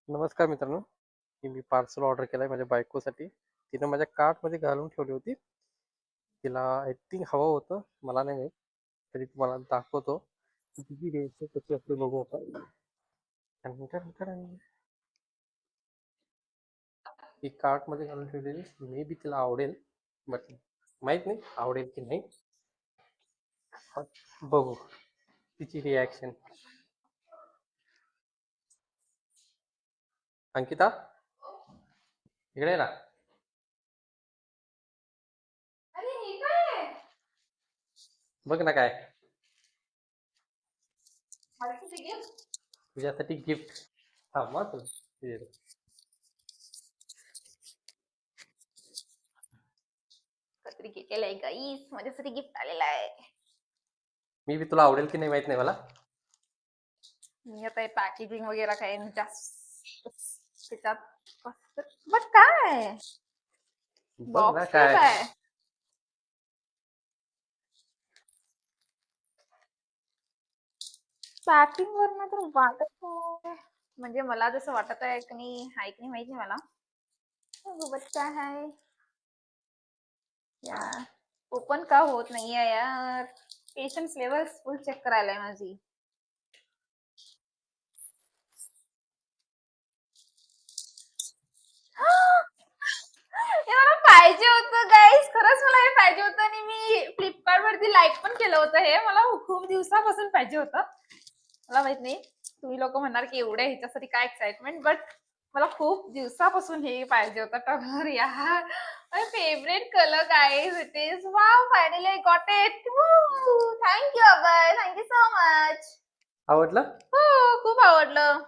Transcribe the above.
नमस्कार मित्रांनो. मी parcel order केलंय माझ्या बायकोसाठी. तिनं माझ्या कार्टमध्ये घालून ठेवली होती. तिला आय थिंक हवं होतं, मला नाही माहित. तरी तुम्हाला दाखवतो. किती द्यायचं कशी असते बघू आपण. टन टन टन. ती कार्टमध्ये घालून ठेवलेली मे बी तिला आवडेल, बट माहित नाही आवडेल की नाही. बघू तिची रिॲक्शन. अंकिता, इकडे ये ना. अरे हे काय आहे? बघ ना काय माझ्यासाठी गिफ्ट. तुझ्यासाठी गिफ्ट. थांब तू. काहीतरी केलेलं आहे गाईस, माझ्यासाठी गिफ्ट आलेला आहे. मी बी तुला आवडेल की नाही माहित नाही मला. मी आता पॅकेजिंग वगैरे काही जास्त त्याच्यात बट काय बघ ना बॉक्स काय. काय पॅकिंग वरनं तर वाटत आहे, म्हणजे मला जसं वाटत आहे की नाही आहे की नाही माहित नाही मला. बट काय आहे यार, ओपन का होत नाहीये यार. पेशन्स लेवल फुल चेक करायला आहे माझी. हे मला पाहिजे होतं गाईस, खरंच मला हे पाहिजे होतं आणि मी फ्लिपकार्ट वरती लाईक पण केलं होतं. हे मला खूप दिवसापासून पाहिजे होतं. मला माहित नाही तुम्ही लोक म्हणणार की एवढ्या ह्याच्यासाठी काय एक्साइटमेंट, बट मला खूप दिवसापासून हे पाहिजे होतं टॉगर यार. My favourite colour guys, it is wow, finally I got it. Thank you Abhay, thank you so much. आवडलं. हो, खूप आवडलं.